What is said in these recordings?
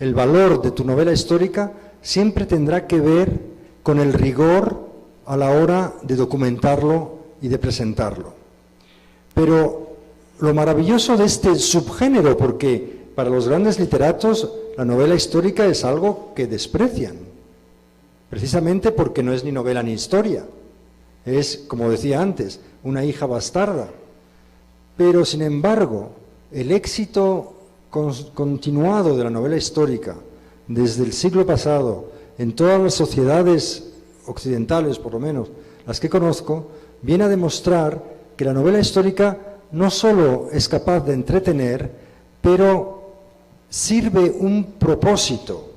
el valor de tu novela histórica siempre tendrá que ver con el rigor a la hora de documentarlo y de presentarlo. Pero lo maravilloso de este subgénero, porque para los grandes literatos la novela histórica es algo que desprecian, precisamente porque no es ni novela ni historia, es, como decía antes, una hija bastarda. Pero, sin embargo, el éxito continuado de la novela histórica desde el siglo pasado en todas las sociedades occidentales, por lo menos las que conozco, viene a demostrar que la novela histórica no solo es capaz de entretener, pero sirve un propósito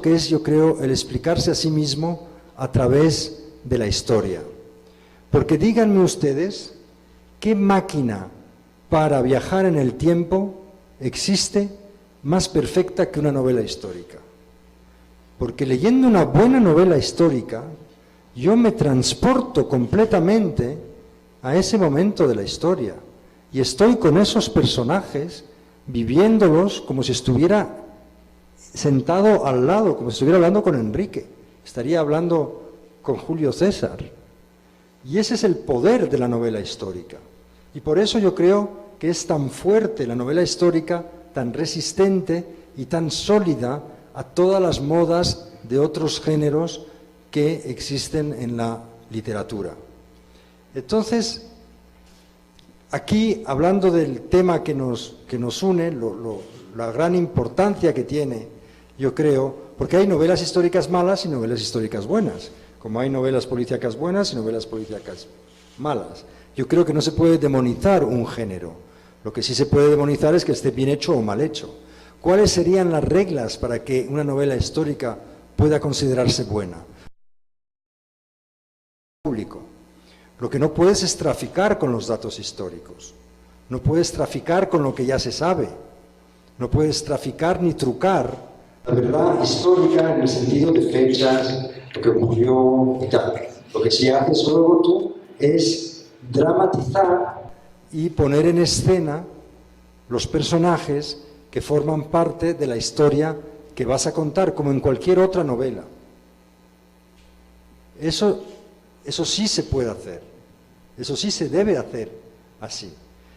que es, yo creo, el explicarse a sí mismo a través de la historia. Porque díganme ustedes, ¿qué máquina para viajar en el tiempo existe más perfecta que una novela histórica? Porque leyendo una buena novela histórica, yo me transporto completamente a ese momento de la historia y estoy con esos personajes viviéndolos como si estuviera sentado al lado, como si estuviera hablando con Enrique, estaría hablando con Julio César. Y ese es el poder de la novela histórica. Y por eso yo creo que es tan fuerte la novela histórica, tan resistente y tan sólida a todas las modas de otros géneros que existen en la literatura. Entonces, aquí, hablando del tema que nos une, la gran importancia que tiene, yo creo, porque hay novelas históricas malas y novelas históricas buenas, como hay novelas policíacas buenas y novelas policíacas malas. Yo creo que no se puede demonizar un género. Lo que sí se puede demonizar es que esté bien hecho o mal hecho. ¿Cuáles serían las reglas para que una novela histórica pueda considerarse buena? Público. Lo que no puedes es traficar con los datos históricos. No puedes traficar con lo que ya se sabe. No puedes traficar ni trucar la verdad histórica en el sentido de fechas, lo que ocurrió y tal. Lo que sí haces luego tú es dramatizar y poner en escena los personajes que forman parte de la historia que vas a contar, como en cualquier otra novela. Eso sí se puede hacer, eso sí se debe hacer así.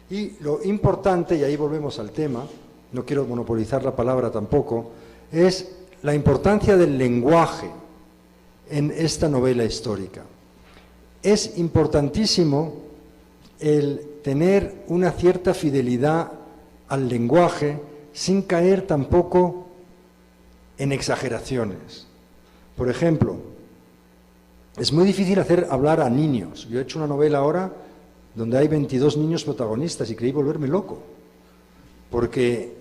Y lo importante, y ahí volvemos al tema, no quiero monopolizar la palabra tampoco, es la importancia del lenguaje en esta novela histórica. Es importantísimo el tener una cierta fidelidad al lenguaje sin caer tampoco en exageraciones. Por ejemplo, es muy difícil hacer hablar a niños. Yo he hecho una novela ahora donde hay 22 niños protagonistas y creí volverme loco, porque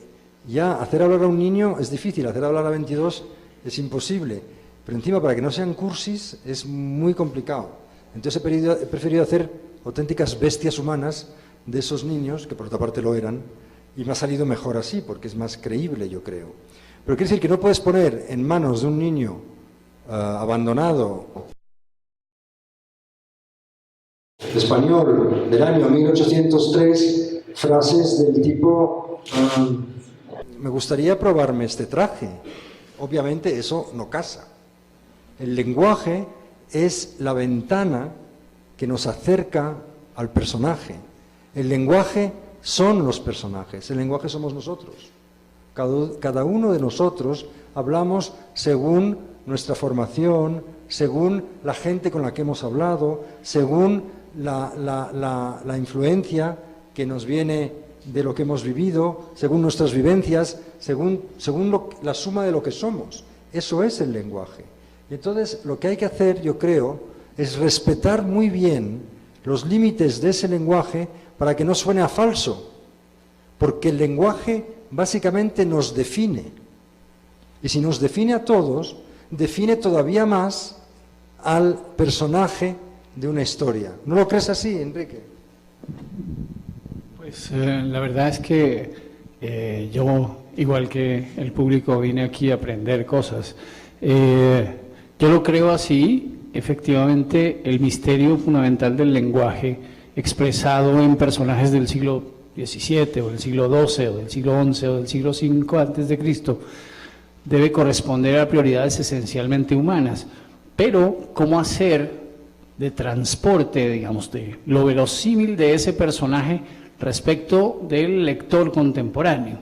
ya hacer hablar a un niño es difícil, hacer hablar a 22 es imposible, pero encima para que no sean cursis es muy complicado. Entonces he preferido hacer auténticas bestias humanas de esos niños, que por otra parte lo eran, y me ha salido mejor así, porque es más creíble, yo creo. Pero quiere decir que no puedes poner en manos de un niño abandonado español del año 1803 frases del tipo me gustaría probarme este traje. Obviamente eso no casa. El lenguaje es la ventana que nos acerca al personaje. El lenguaje son los personajes, el lenguaje somos nosotros. Cada uno de nosotros hablamos según nuestra formación, según la gente con la que hemos hablado, según la influencia que nos viene de lo que hemos vivido, según nuestras vivencias, según la suma de lo que somos. Eso es el lenguaje. Y entonces lo que hay que hacer, yo creo, es respetar muy bien los límites de ese lenguaje para que no suene a falso, porque el lenguaje básicamente nos define. Y si nos define a todos, define todavía más al personaje de una historia. ¿No lo crees así, Enrique? Pues la verdad es que yo, igual que el público, vine aquí a aprender cosas. Yo lo creo así. Efectivamente, el misterio fundamental del lenguaje expresado en personajes del siglo XVII o del siglo XII o del siglo XI o del siglo V antes de Cristo, debe corresponder a prioridades esencialmente humanas. Pero, ¿cómo hacer de transporte, digamos, de lo verosímil de ese personaje respecto del lector contemporáneo?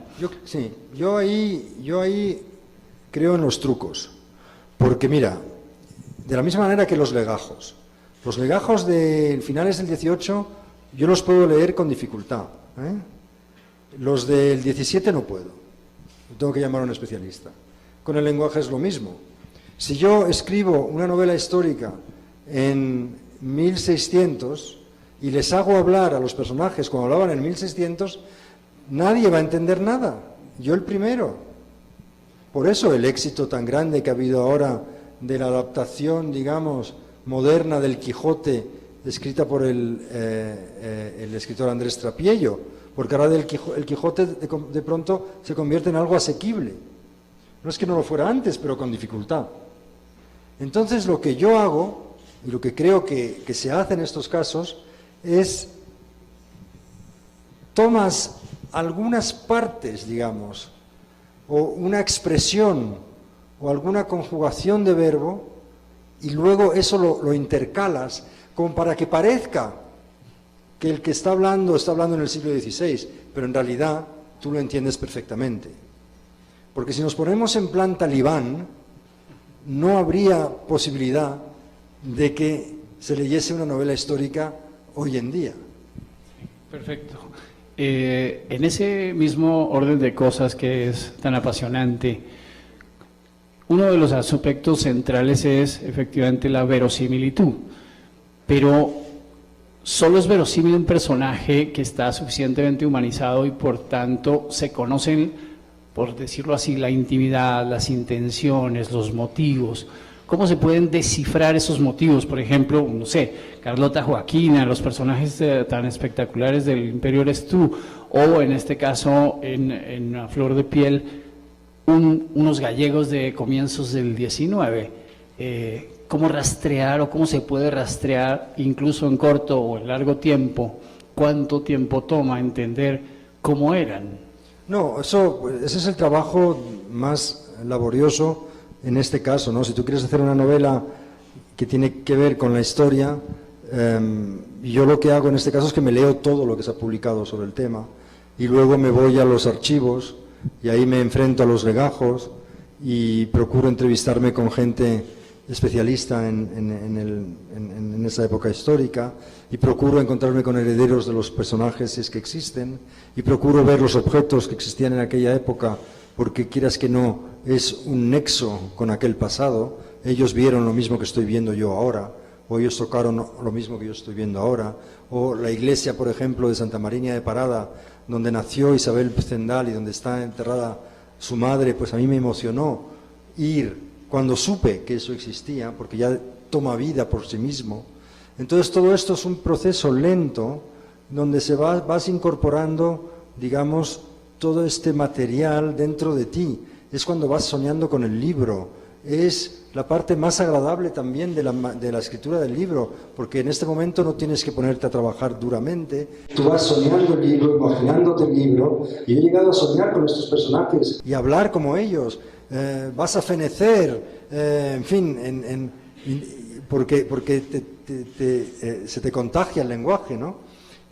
Yo ahí creo en los trucos, porque mira, de la misma manera que los legajos de finales del 18 yo los puedo leer con dificultad, ¿eh? Los del 17 no puedo, tengo que llamar a un especialista. Con el lenguaje es lo mismo. Si yo escribo una novela histórica en 1600 y les hago hablar a los personajes como hablaban en 1600, nadie va a entender nada, yo el primero. Por eso el éxito tan grande que ha habido ahora de la adaptación, digamos, moderna del Quijote, escrita por el escritor Andrés Trapiello, porque ahora el Quijote de pronto se convierte en algo asequible. No es que no lo fuera antes, pero con dificultad. Entonces lo que yo hago, y lo que creo que se hace en estos casos, es tomas algunas partes, digamos, o una expresión, o alguna conjugación de verbo, y luego eso lo intercalas, como para que parezca que el que está hablando en el siglo XVI, pero en realidad tú lo entiendes perfectamente. Porque si nos ponemos en plan talibán, no habría posibilidad de que se leyese una novela histórica hoy en día. Perfecto. En ese mismo orden de cosas que es tan apasionante, uno de los aspectos centrales es efectivamente la verosimilitud, pero solo es verosímil un personaje que está suficientemente humanizado y por tanto se conocen, por decirlo así, la intimidad, las intenciones, los motivos. ¿Cómo se pueden descifrar esos motivos? Por ejemplo, no sé, Carlota Joaquina, los personajes tan espectaculares del Imperio Eres Tú, o en este caso, en A Flor de Piel, unos gallegos de comienzos del XIX. ¿Cómo rastrear o cómo se puede rastrear, incluso en corto o en largo tiempo, cuánto tiempo toma entender cómo eran? No, ese es el trabajo más laborioso en este caso, ¿no? Si tú quieres hacer una novela que tiene que ver con la historia, yo lo que hago en este caso es que me leo todo lo que se ha publicado sobre el tema y luego me voy a los archivos y ahí me enfrento a los legajos y procuro entrevistarme con gente especialista en esa época histórica y procuro encontrarme con herederos de los personajes si es que existen y procuro ver los objetos que existían en aquella época, porque quieras que no, es un nexo con aquel pasado. Ellos vieron lo mismo que estoy viendo yo ahora, o ellos tocaron lo mismo que yo estoy viendo ahora, o la iglesia, por ejemplo, de Santa Mariña de Parada, donde nació Isabel Zendal y donde está enterrada su madre, pues a mí me emocionó ir cuando supe que eso existía, porque ya toma vida por sí mismo. Entonces todo esto es un proceso lento, donde vas incorporando, digamos, todo este material dentro de ti. Es cuando vas soñando con el libro, es la parte más agradable también de la escritura del libro, porque en este momento no tienes que ponerte a trabajar duramente, tú vas soñando el libro, imaginándote el libro, y yo he llegado a soñar con estos personajes y hablar como ellos, vas a fenecer, en fin, porque se te contagia el lenguaje, ¿no?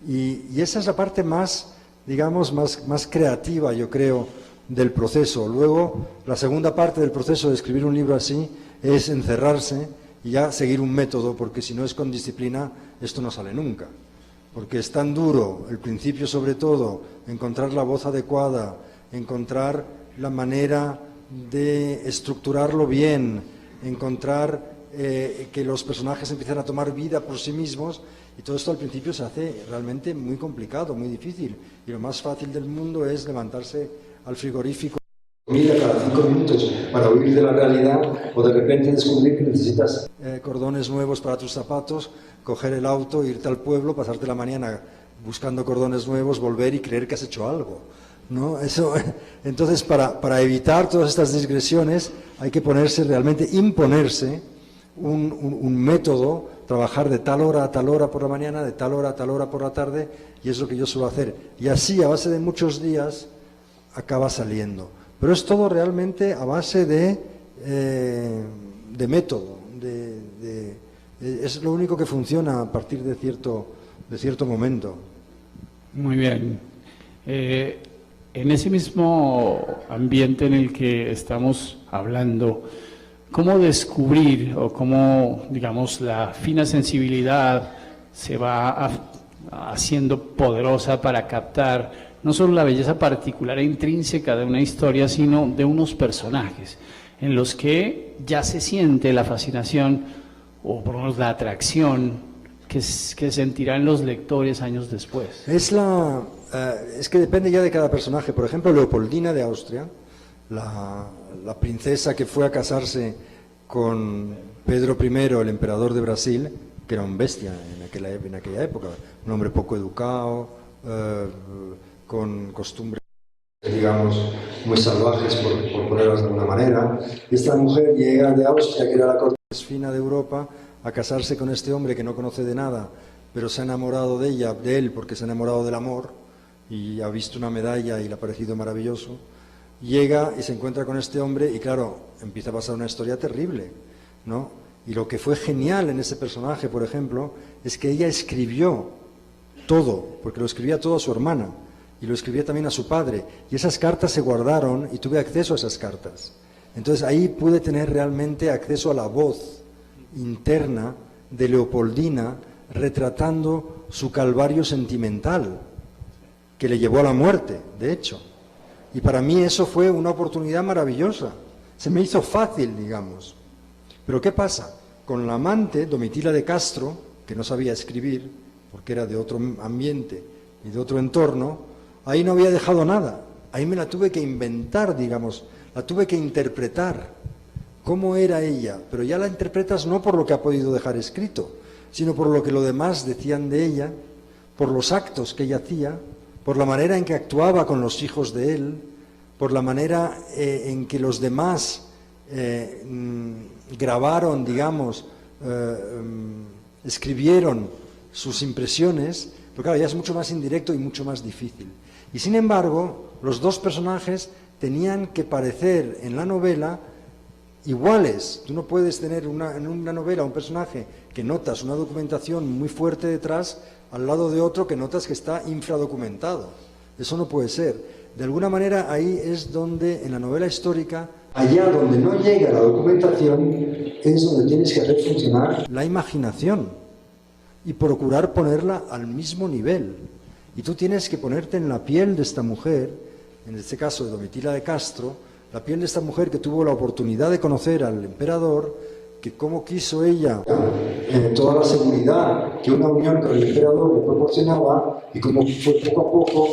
Y esa es la parte más, digamos, más creativa, yo creo, del proceso. Luego, la segunda parte del proceso de escribir un libro así es encerrarse y ya seguir un método, porque si no es con disciplina, esto no sale nunca. Porque es tan duro, el principio sobre todo, encontrar la voz adecuada, encontrar la manera de estructurarlo bien, encontrar que los personajes empiezan a tomar vida por sí mismos, y todo esto al principio se hace realmente muy complicado, muy difícil, y lo más fácil del mundo es levantarse al frigorífico comida cada 5 minutos para huir de la realidad, o de repente descubrir que necesitas cordones nuevos para tus zapatos, coger el auto, irte al pueblo, pasarte la mañana buscando cordones nuevos, volver y creer que has hecho algo, ¿no? Eso, entonces, para evitar todas estas digresiones hay que ponerse realmente, imponerse un método trabajar de tal hora a tal hora por la mañana, de tal hora a tal hora por la tarde, y es lo que yo suelo hacer. Y así, a base de muchos días, acaba saliendo. Pero es todo realmente a base de método, es lo único que funciona a partir de cierto momento. Muy bien. En ese mismo ambiente en el que estamos hablando, ¿cómo descubrir o cómo, digamos, la fina sensibilidad se va haciendo poderosa para captar no solo la belleza particular e intrínseca de una historia, sino de unos personajes en los que ya se siente la fascinación o por lo menos la atracción que sentirán los lectores años después? Es que depende ya de cada personaje. Por ejemplo, Leopoldina de Austria, la princesa que fue a casarse con Pedro I, el emperador de Brasil, que era un bestia en aquella época, un hombre poco educado, con costumbres, digamos, muy salvajes, por ponerlas de alguna manera. Y esta mujer llega de Austria, que era la corte más fina de Europa, a casarse con este hombre que no conoce de nada, pero se ha enamorado de él porque se ha enamorado del amor y ha visto una medalla y le ha parecido maravilloso. Llega y se encuentra con este hombre y claro, empieza a pasar una historia terrible, ¿no? Y lo que fue genial en ese personaje, por ejemplo, es que ella escribió todo, porque lo escribía todo a su hermana y lo escribía también a su padre, y esas cartas se guardaron y tuve acceso a esas cartas. Entonces ahí pude tener realmente acceso a la voz interna de Leopoldina retratando su calvario sentimental, que le llevó a la muerte, de hecho. Y para mí eso fue una oportunidad maravillosa. Se me hizo fácil, digamos. Pero ¿qué pasa? Con la amante, Domitila de Castro, que no sabía escribir, porque era de otro ambiente y de otro entorno, ahí no había dejado nada. Ahí me la tuve que inventar, digamos, la tuve que interpretar. ¿Cómo era ella? Pero ya la interpretas no por lo que ha podido dejar escrito, sino por lo que los demás decían de ella, por los actos que ella hacía, por la manera en que actuaba con los hijos de él, por la manera en que los demás grabaron, digamos, escribieron sus impresiones, pero claro, ya es mucho más indirecto y mucho más difícil. Y sin embargo, los dos personajes tenían que parecer en la novela iguales. Tú no puedes tener en una novela un personaje que notas una documentación muy fuerte detrás al lado de otro que notas que está infradocumentado. Eso no puede ser. De alguna manera ahí es donde en la novela histórica, allá donde no llega la documentación, es donde tienes que hacer funcionar la imaginación y procurar ponerla al mismo nivel. Y tú tienes que ponerte en la piel de esta mujer, en este caso de Domitila de Castro, la piel de esta mujer que tuvo la oportunidad de conocer al emperador, que cómo quiso ella toda la seguridad que una unión con el emperador le proporcionaba y cómo fue poco a poco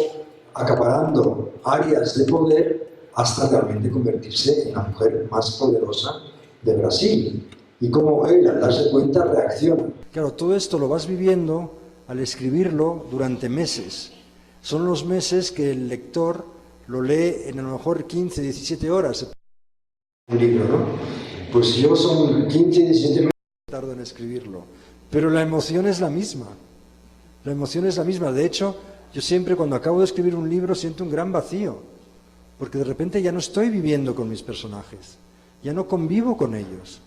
acaparando áreas de poder hasta realmente convertirse en la mujer más poderosa de Brasil. Y cómo él, al darse cuenta, reacciona. Claro, todo esto lo vas viviendo al escribirlo durante meses. Son los meses que el lector lo lee en a lo mejor 15, 17 horas. Un libro, ¿no? Pues yo son 15, 17 minutos que tardo en escribirlo. Pero la emoción es la misma. La emoción es la misma. De hecho, yo siempre cuando acabo de escribir un libro siento un gran vacío. Porque de repente ya no estoy viviendo con mis personajes. Ya no convivo con ellos.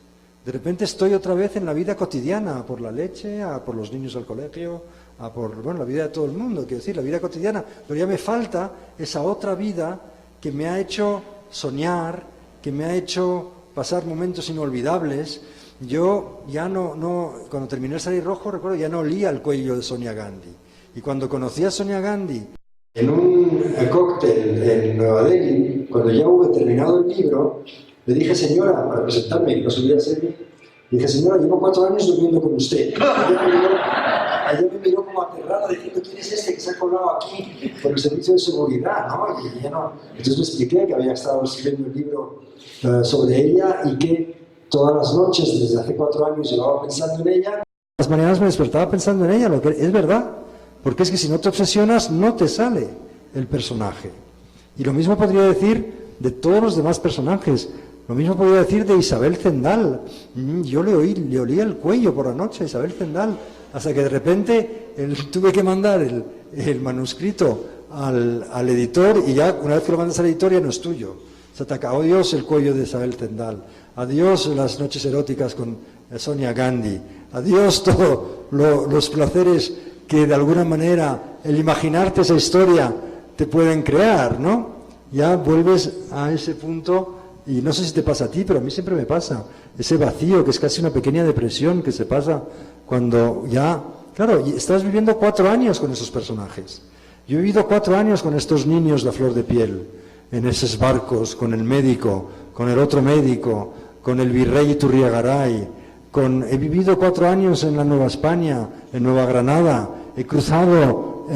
De repente estoy otra vez en la vida cotidiana, a por la leche, a por los niños al colegio, a por la vida de todo el mundo, quiero decir, la vida cotidiana. Pero ya me falta esa otra vida que me ha hecho soñar, que me ha hecho pasar momentos inolvidables. Yo ya no cuando terminé el Salir Rojo, recuerdo, ya no olía el cuello de Sonia Gandhi. Y cuando conocí a Sonia Gandhi en un cóctel en Nueva Delhi, cuando ya hube terminado el libro, le dije, señora, para presentarme, que no subía a serie, le dije, señora, llevo 4 años durmiendo con usted. Ella me miró como aterrada, diciendo, ¿quién es este que se ha colado aquí por el servicio de seguridad? ¿No? Y ya no. Entonces le expliqué que había estado escribiendo un libro sobre ella y que todas las noches, desde hace 4 años, llevaba pensando en ella. Las mañanas me despertaba pensando en ella, lo que es verdad. Porque es que si no te obsesionas, no te sale el personaje. Y lo mismo podría decir de todos los demás personajes. Lo mismo podría decir de Isabel Zendal. Yo le olía el cuello por la noche a Isabel Zendal, hasta que de repente tuve que mandar el manuscrito al editor, y ya una vez que lo mandas al editor ya no es tuyo. Se ataca, adiós el cuello de Isabel Zendal, adiós las noches eróticas con Sonia Gandhi, adiós todos los placeres que de alguna manera el imaginarte esa historia te pueden crear, ¿no? Ya vuelves a ese punto, y no sé si te pasa a ti, pero a mí siempre me pasa, ese vacío que es casi una pequeña depresión que se pasa cuando ya, claro, y estás viviendo 4 años con esos personajes. Yo he vivido 4 años con estos niños de flor de piel, en esos barcos, con el médico, con el otro médico, con el virrey Iturriagaray, he vivido 4 años en la Nueva España, en Nueva Granada, he cruzado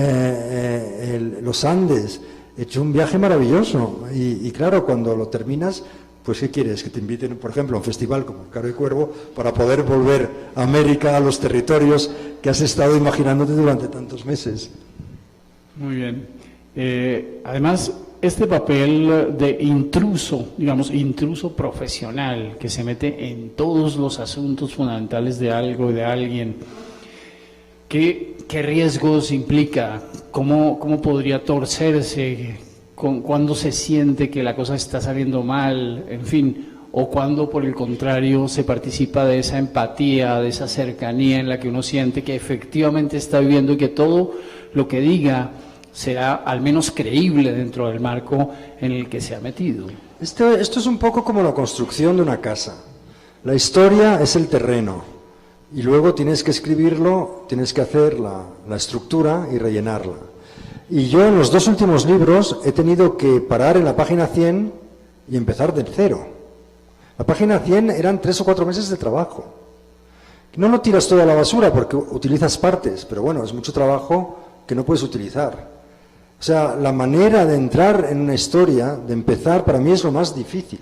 los Andes, he hecho un viaje maravilloso, y claro, cuando lo terminas, pues ¿qué quieres? Que te inviten, por ejemplo, a un festival como Caro y Cuervo, para poder volver a América, a los territorios que has estado imaginándote durante tantos meses. Muy bien. Además, este papel de intruso, digamos, intruso profesional, que se mete en todos los asuntos fundamentales de algo, de alguien, ¿qué riesgos implica? ¿Cómo podría torcerse? ¿Cuándo se siente que la cosa está saliendo mal? En fin, o cuando por el contrario se participa de esa empatía, de esa cercanía en la que uno siente que efectivamente está viviendo y que todo lo que diga será al menos creíble dentro del marco en el que se ha metido. Esto es un poco como la construcción de una casa. La historia es el terreno, y luego tienes que escribirlo, tienes que hacer la estructura y rellenarla. Y yo en los 2 últimos libros he tenido que parar en la página 100 y empezar del cero. La página 100 eran 3 o 4 meses de trabajo. No lo tiras todo a la basura porque utilizas partes, pero bueno, es mucho trabajo que no puedes utilizar. O sea, la manera de entrar en una historia, de empezar, para mí es lo más difícil.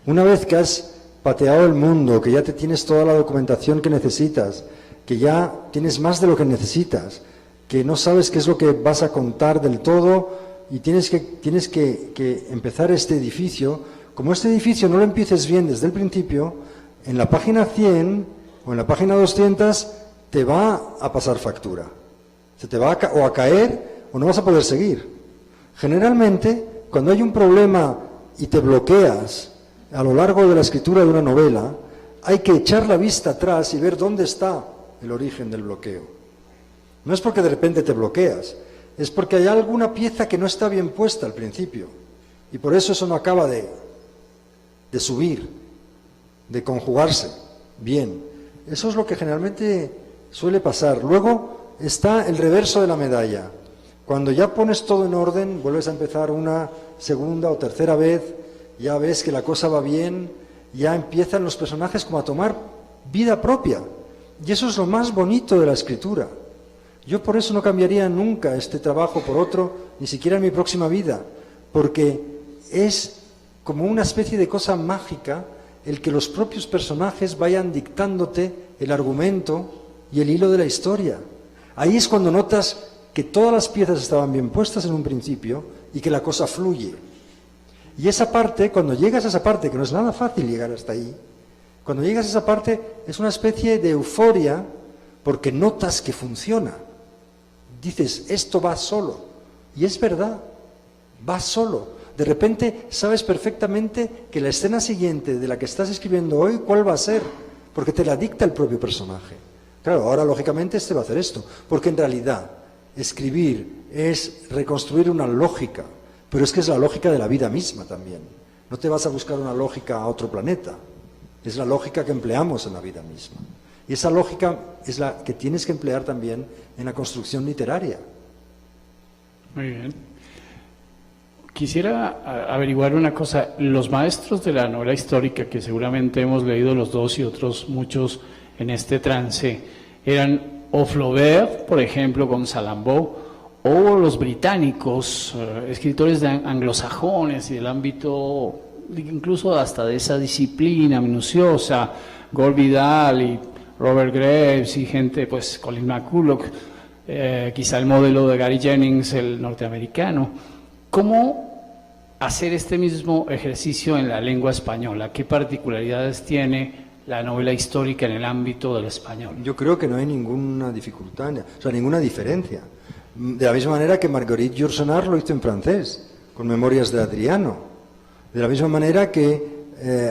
Una vez que has pateado el mundo, que ya te tienes toda la documentación que necesitas, que ya tienes más de lo que necesitas, que no sabes qué es lo que vas a contar del todo, y tienes que empezar este edificio. Como este edificio no lo empieces bien desde el principio, en la página 100 o en la página 200 te va a pasar factura. Se te va a caer o no vas a poder seguir. Generalmente, cuando hay un problema y te bloqueas a lo largo de la escritura de una novela, hay que echar la vista atrás y ver dónde está el origen del bloqueo. No es porque de repente te bloqueas, es porque hay alguna pieza que no está bien puesta al principio, y por eso no acaba de subir, de conjugarse bien. Eso es lo que generalmente suele pasar. Luego está el reverso de la medalla. Cuando ya pones todo en orden, vuelves a empezar una segunda o tercera vez, ya ves que la cosa va bien, ya empiezan los personajes como a tomar vida propia. Y eso es lo más bonito de la escritura. Yo por eso no cambiaría nunca este trabajo por otro, ni siquiera en mi próxima vida, porque es como una especie de cosa mágica el que los propios personajes vayan dictándote el argumento y el hilo de la historia. Ahí es cuando notas que todas las piezas estaban bien puestas en un principio y que la cosa fluye. Y esa parte, cuando llegas a esa parte, que no es nada fácil llegar hasta ahí, cuando llegas a esa parte es una especie de euforia porque notas que funciona. Dices, esto va solo. Y es verdad, va solo. De repente sabes perfectamente que la escena siguiente de la que estás escribiendo hoy, ¿cuál va a ser? Porque te la dicta el propio personaje. Claro, ahora lógicamente este va a hacer esto, porque en realidad escribir es reconstruir una lógica, pero es que es la lógica de la vida misma también. No te vas a buscar una lógica a otro planeta, es la lógica que empleamos en la vida misma. Y esa lógica es la que tienes que emplear también en la construcción literaria. Muy bien. Quisiera averiguar una cosa. Los maestros de la novela histórica, que seguramente hemos leído los dos y otros muchos en este trance, eran o Flaubert, por ejemplo, con Salambó, o los británicos, escritores anglosajones y del ámbito, incluso hasta de esa disciplina minuciosa, Gore Vidal y Robert Graves y gente, pues Colin McCulloch, quizá el modelo de Gary Jennings, el norteamericano. ¿Cómo hacer este mismo ejercicio en la lengua española? ¿Qué particularidades tiene la novela histórica en el ámbito del español? Yo creo que no hay ninguna dificultad, o sea, ninguna diferencia. De la misma manera que Marguerite Yourcenar lo hizo en francés, con Memorias de Adriano. De la misma manera que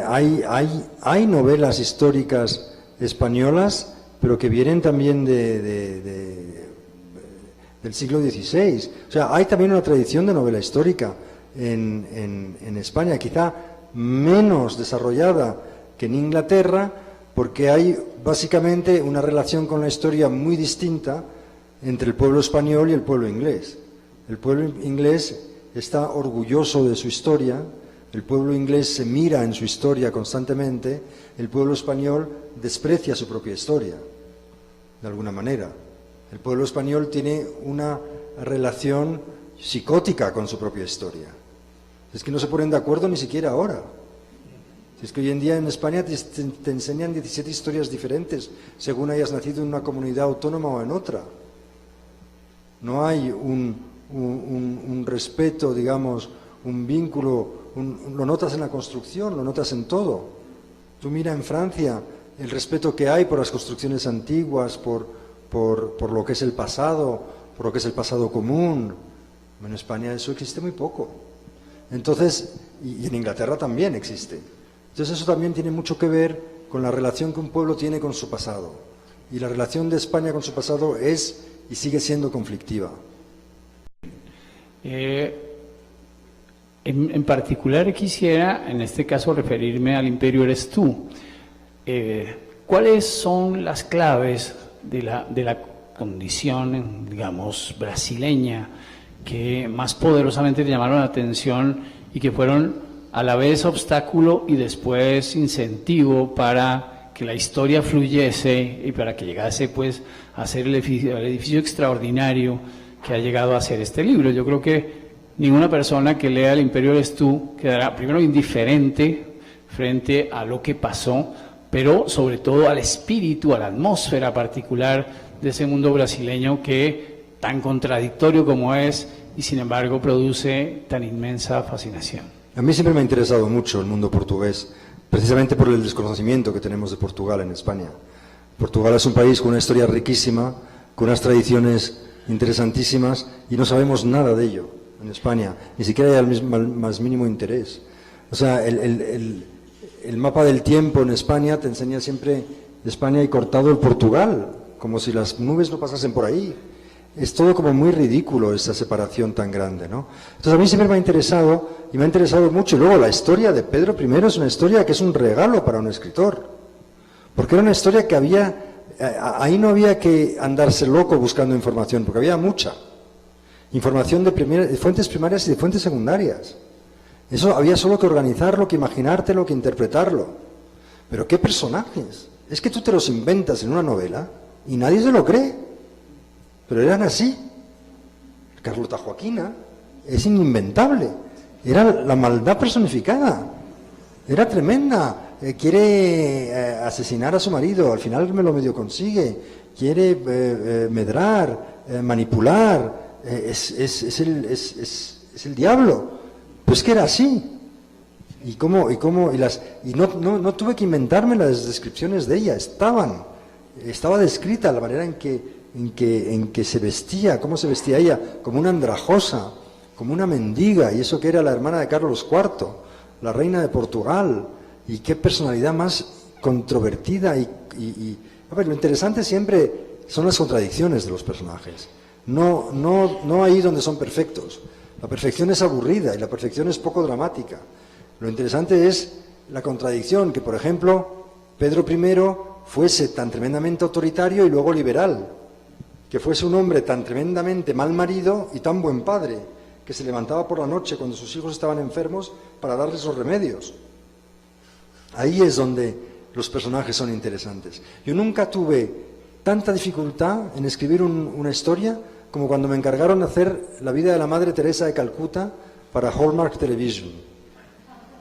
hay novelas históricas españolas, pero que vienen también del siglo XVI. O sea, hay también una tradición de novela histórica en España, quizá menos desarrollada que en Inglaterra, porque hay básicamente una relación con la historia muy distinta entre el pueblo español y el pueblo inglés. El pueblo inglés está orgulloso de su historia, el pueblo inglés se mira en su historia constantemente, el pueblo español desprecia su propia historia, de alguna manera. El pueblo español tiene una relación psicótica con su propia historia. Es que no se ponen de acuerdo ni siquiera ahora. Es que hoy en día en España te enseñan 17 historias diferentes según hayas nacido en una comunidad autónoma o en otra. No hay un respeto, digamos, un vínculo, lo notas en la construcción, lo notas en todo. Tú mira en Francia el respeto que hay por las construcciones antiguas, por lo que es el pasado, por lo que es el pasado común. En España eso existe muy poco. Entonces, y en Inglaterra también existe. Entonces eso también tiene mucho que ver con la relación que un pueblo tiene con su pasado. Y la relación de España con su pasado es y sigue siendo conflictiva. En particular quisiera, en este caso, referirme al Imperio Eres Tú. ¿Cuáles son las claves de la condición, digamos, brasileña, que más poderosamente te llamaron la atención y que fueron a la vez obstáculo y después incentivo para que la historia fluyese y para que llegase pues a ser el edificio extraordinario que ha llegado a ser este libro? Yo creo que ninguna persona que lea El Imperio Eres Tú quedará primero indiferente frente a lo que pasó, pero sobre todo al espíritu, a la atmósfera particular de ese mundo brasileño que tan contradictorio como es y sin embargo produce tan inmensa fascinación. A mí siempre me ha interesado mucho el mundo portugués, precisamente por el desconocimiento que tenemos de Portugal en España. Portugal es un país con una historia riquísima, con unas tradiciones interesantísimas y no sabemos nada de ello en España, ni siquiera hay el más mínimo interés. O sea, el mapa del tiempo en España te enseña siempre España y cortado el Portugal, como si las nubes no pasasen por ahí. Es todo como muy ridículo esa separación tan grande, ¿no? Entonces a mí siempre me ha interesado, y me ha interesado mucho. Y luego la historia de Pedro I es una historia que es un regalo para un escritor, porque era una historia que ahí no había que andarse loco buscando información, porque había mucha información de fuentes primarias y de fuentes secundarias. Eso había solo que organizarlo, que imaginártelo, que interpretarlo. Pero qué personajes, es que tú te los inventas en una novela y nadie se lo cree. Pero eran así. Carlota Joaquina es ininventable. Era la maldad personificada. Era tremenda. Quiere asesinar a su marido, al final me lo medio consigue. Quiere medrar, manipular. Es el diablo. Pues que era así. Y no tuve que inventarme las descripciones de ella. Estaba descrita la manera en que se vestía, cómo se vestía ella, como una andrajosa, como una mendiga, y eso que era la hermana de Carlos IV, la reina de Portugal, y qué personalidad más controvertida. A ver, lo interesante siempre son las contradicciones de los personajes, no ahí donde son perfectos. La perfección es aburrida y la perfección es poco dramática. Lo interesante es la contradicción, que por ejemplo Pedro I fuese tan tremendamente autoritario y luego liberal, que fuese un hombre tan tremendamente mal marido y tan buen padre, que se levantaba por la noche cuando sus hijos estaban enfermos para darles los remedios. Ahí es donde los personajes son interesantes. Yo nunca tuve tanta dificultad en escribir una historia como cuando me encargaron de hacer la vida de la Madre Teresa de Calcuta para Hallmark Television.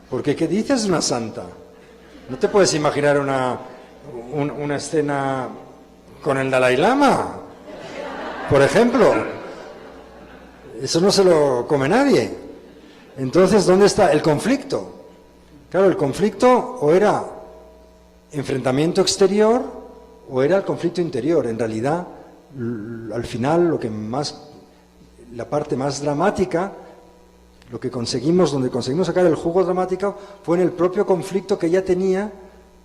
Porque ¿qué dices de una santa? No te puedes imaginar una escena con el Dalai Lama, por ejemplo. Eso no se lo come nadie. Entonces, ¿dónde está el conflicto? Claro, el conflicto o era enfrentamiento exterior o era el conflicto interior. En realidad, al final, la parte más dramática, donde conseguimos sacar el jugo dramático, fue en el propio conflicto que ella tenía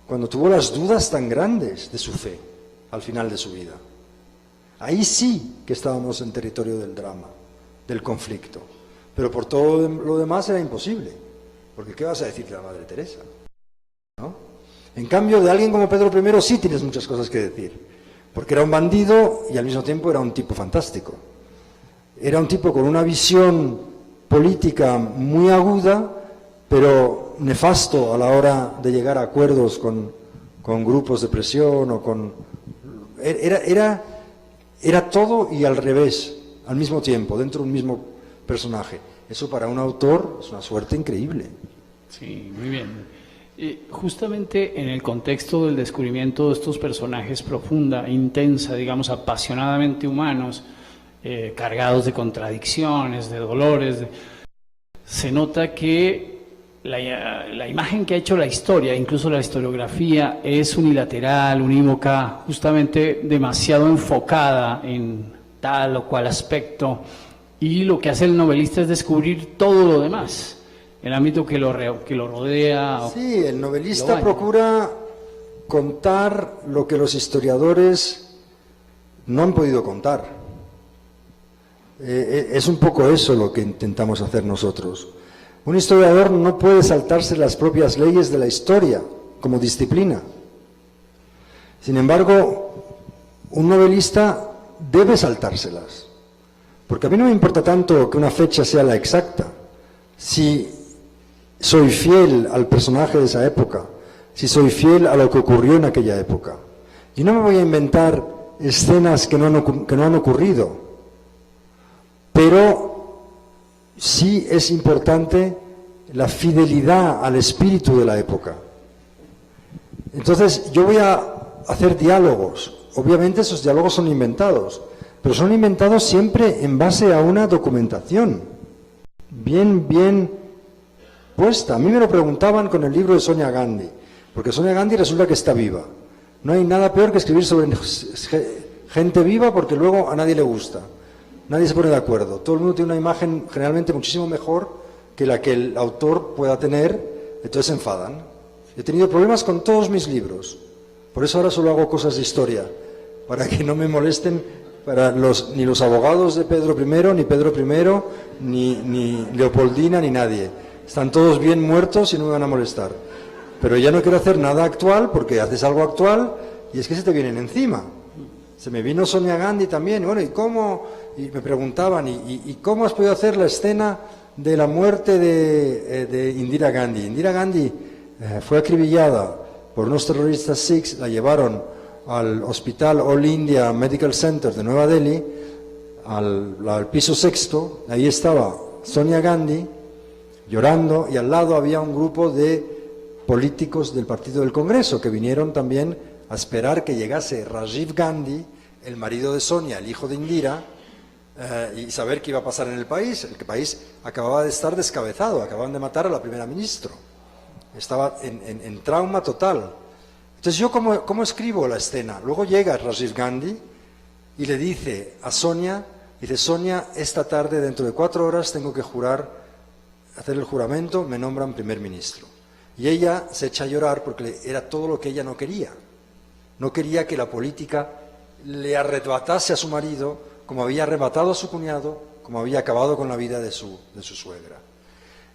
cuando tuvo las dudas tan grandes de su fe al final de su vida. Ahí sí que estábamos en territorio del drama, del conflicto. Pero por todo lo demás era imposible. Porque ¿qué vas a decir de la Madre Teresa? ¿No? En cambio, de alguien como Pedro I sí tienes muchas cosas que decir. Porque era un bandido y al mismo tiempo era un tipo fantástico. Era un tipo con una visión política muy aguda, pero nefasto a la hora de llegar a acuerdos con grupos de presión o con... Era todo y al revés, al mismo tiempo, dentro de un mismo personaje. Eso para un autor es una suerte increíble. Sí, muy bien. Justamente en el contexto del descubrimiento de estos personajes profunda, intensa, digamos, apasionadamente humanos, cargados de contradicciones, de dolores, se nota que la imagen que ha hecho la historia, incluso la historiografía, es unilateral, unívoca, justamente demasiado enfocada en tal o cual aspecto, y lo que hace el novelista es descubrir todo lo demás, el ámbito que lo rodea. Sí, el novelista procura contar lo que los historiadores no han podido contar. Es un poco eso lo que intentamos hacer nosotros. Un historiador no puede saltarse las propias leyes de la historia como disciplina. Sin embargo, un novelista debe saltárselas. Porque a mí no me importa tanto que una fecha sea la exacta. Si soy fiel al personaje de esa época, si soy fiel a lo que ocurrió en aquella época. Y no me voy a inventar escenas que no han ocurrido. Pero sí es importante la fidelidad al espíritu de la época. Entonces yo voy a hacer diálogos. Obviamente esos diálogos son inventados, pero son inventados siempre en base a una documentación bien puesta. A mí me lo preguntaban con el libro de Sonia Gandhi, porque Sonia Gandhi resulta que está viva. No hay nada peor que escribir sobre gente viva porque luego a nadie le gusta. Nadie se pone de acuerdo. Todo el mundo tiene una imagen generalmente muchísimo mejor que la que el autor pueda tener, entonces se enfadan. He tenido problemas con todos mis libros. Por eso ahora solo hago cosas de historia, para que no me molesten ni los abogados de Pedro I, ni Pedro I, ni Leopoldina, ni nadie. Están todos bien muertos y no me van a molestar. Pero ya no quiero hacer nada actual, porque haces algo actual y es que se te vienen encima. Se me vino Sonia Gandhi también, y bueno, ¿y cómo? Y me preguntaban, ¿y cómo has podido hacer la escena de la muerte de Indira Gandhi? Indira Gandhi fue acribillada por unos terroristas sikhs, la llevaron al hospital All India Medical Center de Nueva Delhi, al piso sexto. Ahí estaba Sonia Gandhi llorando y al lado había un grupo de políticos del Partido del Congreso que vinieron también a esperar que llegase Rajiv Gandhi, el marido de Sonia, el hijo de Indira, y saber qué iba a pasar en el país. El país acababa de estar descabezado, acababan de matar a la primera ministra. Estaba en trauma total. Entonces yo, ¿cómo escribo la escena? Luego llega Rajiv Gandhi y le dice a Sonia, Sonia, esta tarde, dentro de 4 horas, tengo que hacer el juramento, me nombran primer ministro. Y ella se echa a llorar porque era todo lo que ella no quería. No quería que la política le arrebatase a su marido, como había arrebatado a su cuñado, como había acabado con la vida de su suegra.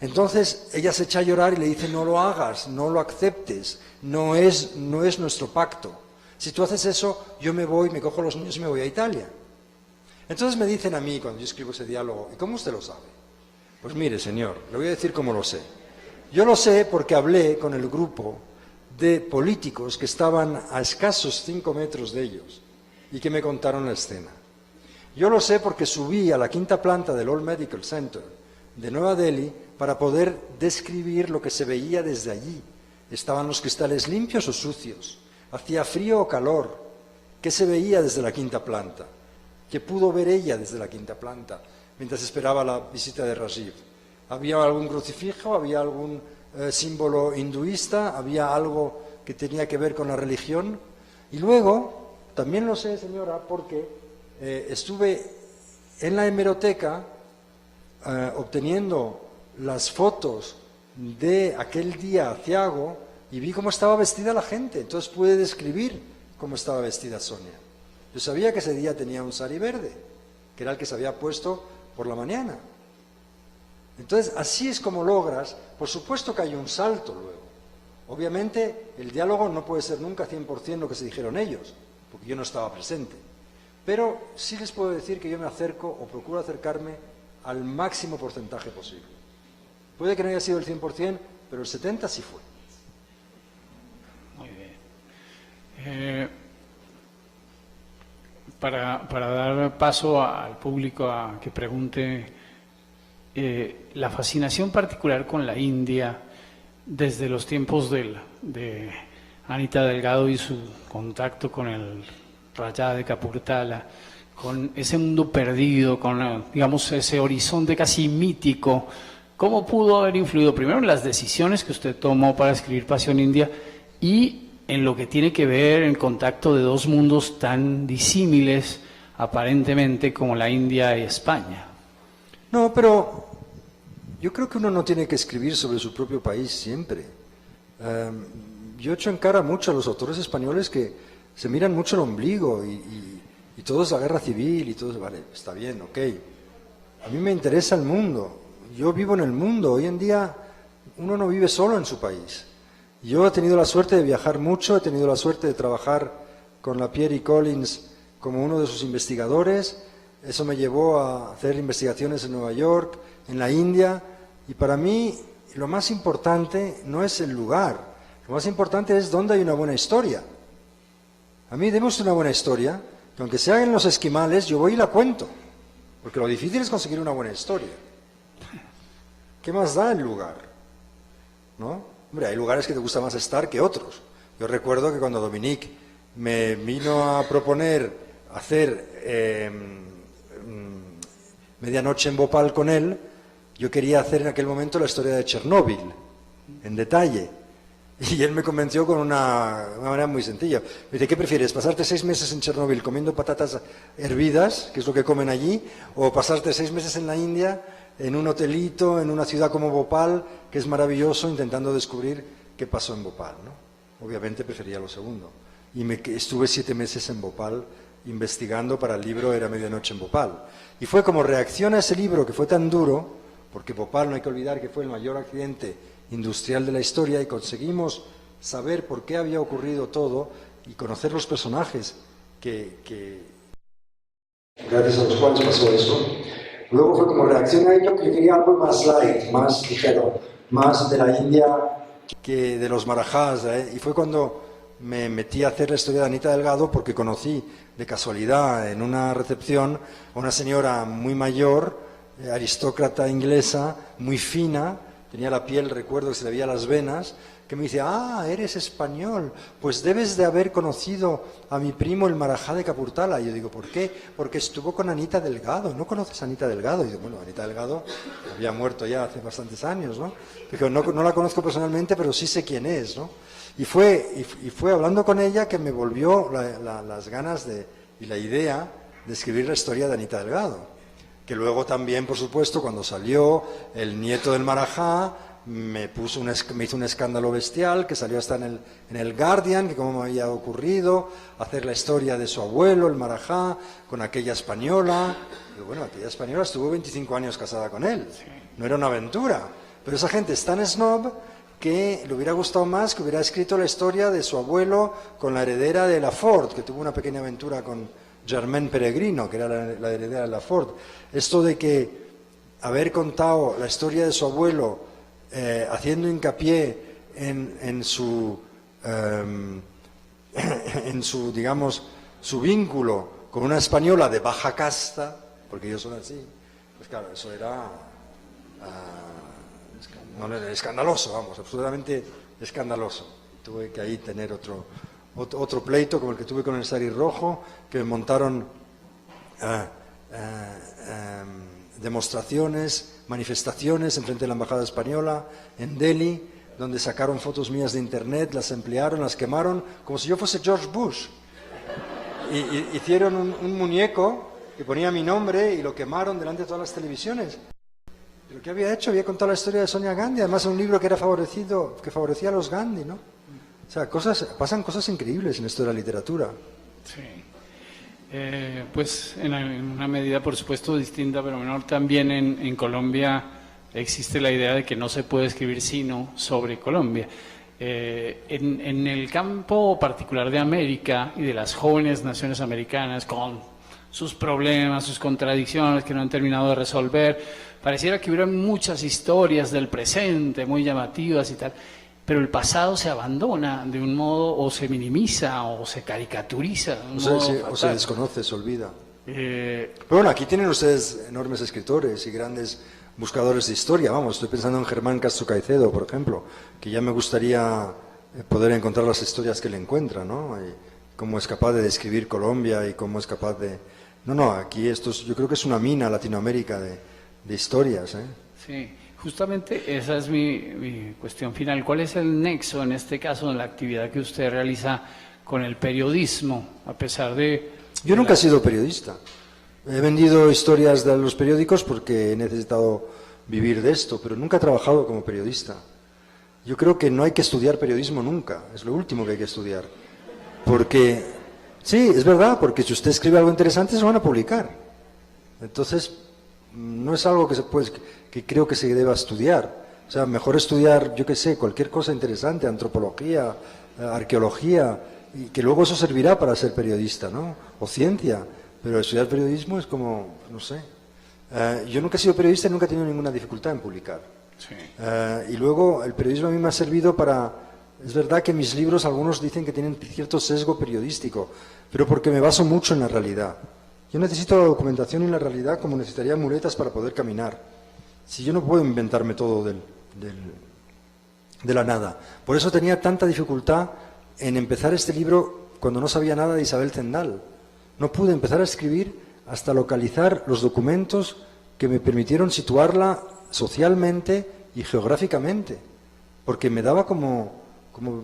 Entonces ella se echa a llorar y le dice, no lo hagas, no lo aceptes, no es nuestro pacto. Si tú haces eso, yo me voy, me cojo los niños y me voy a Italia. Entonces me dicen a mí, cuando yo escribo ese diálogo, ¿y cómo usted lo sabe? Pues mire, señor, le voy a decir cómo lo sé. Yo lo sé porque hablé con el grupo de políticos que estaban a escasos 5 metros de ellos y que me contaron la escena. Yo lo sé porque subí a la 5ª planta del All Medical Center de Nueva Delhi para poder describir lo que se veía desde allí. ¿Estaban los cristales limpios o sucios? ¿Hacía frío o calor? ¿Qué se veía desde la 5ª planta? ¿Qué pudo ver ella desde la 5ª planta mientras esperaba la visita de Rajiv? Había algún crucifijo, había algún símbolo hinduista, había algo que tenía que ver con la religión. Y luego, también lo sé, señora, porque estuve en la hemeroteca obteniendo las fotos de aquel día aciago y vi cómo estaba vestida la gente. Entonces pude describir cómo estaba vestida Sonia. Yo sabía que ese día tenía un sari verde, que era el que se había puesto por la mañana. Entonces, así es como logras. Por supuesto que hay un salto luego. Obviamente, el diálogo no puede ser nunca 100% lo que se dijeron ellos, porque yo no estaba presente. Pero sí les puedo decir que yo me acerco o procuro acercarme al máximo porcentaje posible. Puede que no haya sido el 100%, pero el 70% sí fue. Muy bien. Para dar paso al público a que pregunte, la fascinación particular con la India, desde los tiempos de Anita Delgado y su contacto con el Rajá de Kapurthala, con ese mundo perdido, con, digamos, ese horizonte casi mítico, ¿cómo pudo haber influido primero en las decisiones que usted tomó para escribir Pasión India y en lo que tiene que ver el contacto de dos mundos tan disímiles aparentemente como la India y España? No, pero yo creo que uno no tiene que escribir sobre su propio país siempre. Yo echo en cara mucho a los autores españoles que se miran mucho el ombligo y todo es la guerra civil y todo es, vale, está bien, ok. A mí me interesa el mundo. Yo vivo en el mundo. Hoy en día uno no vive solo en su país. Yo he tenido la suerte de viajar mucho, he tenido la suerte de trabajar con la Pierre y Collins como uno de sus investigadores. Eso me llevó a hacer investigaciones en Nueva York, en la India, y para mí lo más importante no es el lugar, lo más importante es dónde hay una buena historia. A mí demos una buena historia, que aunque se hagan los esquimales, yo voy y la cuento, porque lo difícil es conseguir una buena historia. ¿Qué más da el lugar? ¿No? Hombre, hay lugares que te gusta más estar que otros. Yo recuerdo que cuando Dominique me vino a proponer hacer Medianoche en Bhopal con él, yo quería hacer en aquel momento la historia de Chernóbil, en detalle. Y él me convenció con una manera muy sencilla. Me dice, ¿qué prefieres? ¿Pasarte 6 meses en Chernóbil comiendo patatas hervidas, que es lo que comen allí, o pasarte 6 meses en la India, en un hotelito, en una ciudad como Bhopal, que es maravilloso, intentando descubrir qué pasó en Bhopal, ¿no? Obviamente prefería lo segundo. Y estuve 7 meses en Bhopal investigando para el libro Era Medianoche en Bhopal. Y fue como reacción a ese libro que fue tan duro, porque Bhopal no hay que olvidar que fue el mayor accidente industrial de la historia, y conseguimos saber por qué había ocurrido todo y conocer los personajes gracias a los cuales pasó eso. Luego fue como reacción a ello que yo quería algo más light, más ligero, más de la India que de los marajás, y fue cuando me metí a hacer la historia de Anita Delgado, porque conocí de casualidad en una recepción a una señora muy mayor, aristócrata inglesa, muy fina, tenía la piel, recuerdo que se le veía las venas, que me dice, ah, eres español, pues debes de haber conocido a mi primo el Marajá de Kapurthala. Y yo digo, ¿por qué? Porque estuvo con Anita Delgado. ¿No conoces a Anita Delgado? Y digo, bueno, Anita Delgado había muerto ya hace bastantes años, ¿no? Digo, no la conozco personalmente, pero sí sé quién es, ¿no? Y fue hablando con ella que me volvió las ganas y la idea de escribir la historia de Anita Delgado. Que luego también, por supuesto, cuando salió el nieto del Marajá, me hizo un escándalo bestial, que salió hasta en el Guardian, que cómo me había ocurrido hacer la historia de su abuelo, el Marajá, con aquella española. Y bueno, aquella española estuvo 25 años casada con él, no era una aventura. Pero esa gente es tan snob que le hubiera gustado más que hubiera escrito la historia de su abuelo con la heredera de Laford, que tuvo una pequeña aventura con Germaine Peregrino, que era la heredera de Laford. Esto de que haber contado la historia de su abuelo haciendo hincapié en su digamos, su vínculo con una española de baja casta, porque ellos son así, pues claro, eso era escandaloso, vamos, absolutamente escandaloso. Tuve que ahí tener otro pleito, como el que tuve con el sari rojo, que me montaron demostraciones, manifestaciones enfrente de la Embajada Española, en Delhi, donde sacaron fotos mías de internet, las emplearon, las quemaron, como si yo fuese George Bush. Y hicieron un muñeco que ponía mi nombre y lo quemaron delante de todas las televisiones. Y lo que había hecho, había contado la historia de Sonia Gandhi, además un libro que favorecía a los Gandhi, ¿no? O sea, pasan cosas increíbles en esto de la literatura. Sí. Pues en una medida, por supuesto, distinta, pero menor, también en Colombia existe la idea de que no se puede escribir sino sobre Colombia. En el campo particular de América y de las jóvenes naciones americanas, con sus problemas, sus contradicciones que no han terminado de resolver, pareciera que hubiera muchas historias del presente muy llamativas y tal, pero el pasado se abandona de un modo, o se minimiza, o se caricaturiza. O se desconoce, se olvida. Pero bueno, aquí tienen ustedes enormes escritores y grandes buscadores de historia. Vamos, estoy pensando en Germán Castro Caicedo, por ejemplo, que ya me gustaría poder encontrar las historias que él encuentra, ¿no? Y cómo es capaz de describir Colombia y cómo es capaz de... No, aquí yo creo que es una mina Latinoamérica de historias, ¿eh? Sí. Justamente esa es mi cuestión final. ¿Cuál es el nexo, en este caso, en la actividad que usted realiza con el periodismo, a pesar de... Yo nunca he sido periodista. He vendido historias de los periódicos porque he necesitado vivir de esto, pero nunca he trabajado como periodista. Yo creo que no hay que estudiar periodismo nunca, es lo último que hay que estudiar. Porque, sí, es verdad, porque si usted escribe algo interesante se lo van a publicar. Entonces, no es algo que creo que se deba estudiar. O sea, mejor estudiar, yo qué sé, cualquier cosa interesante, antropología, arqueología, y que luego eso servirá para ser periodista, ¿no? O ciencia. Pero estudiar periodismo es como, no sé. Yo nunca he sido periodista y nunca he tenido ninguna dificultad en publicar. Sí. Y luego el periodismo a mí me ha servido para... Es verdad que mis libros, algunos dicen que tienen cierto sesgo periodístico, pero porque me baso mucho en la realidad. Yo necesito la documentación y la realidad como necesitaría muletas para poder caminar. Si yo no puedo inventarme todo de la nada. Por eso tenía tanta dificultad en empezar este libro cuando no sabía nada de Isabel Zendal. No pude empezar a escribir hasta localizar los documentos que me permitieron situarla socialmente y geográficamente, porque me daba como